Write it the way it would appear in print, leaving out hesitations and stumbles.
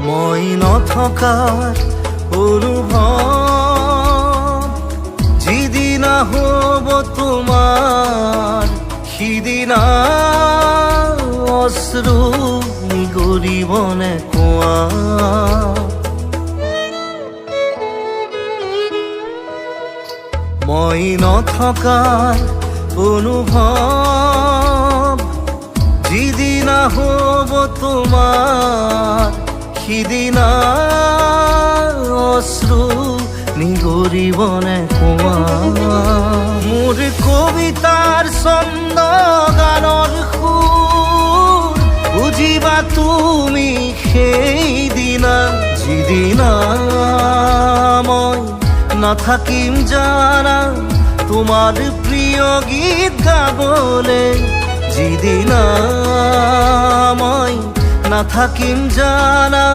মই নথকাৰ অনুভৱ যিদিনা হ'ব তোমাৰ সিদিনা অশ্ৰু নিগৰিবনে কোৱা। মই নথকাৰ অনুভৱ যিদিনা হ'ব তোমাৰ সিদিনা অশ্ৰু নিগৰিবনে কোৱা। মোৰ কবিতাৰ ছন্দ গানৰ সুৰ বুজিবা তুমি সেইদিনা যিদিনা মই নাথাকিম জানা তোমাৰ প্ৰিয় গীত গাবলে। যিদিনা মই নাথাকিম জানা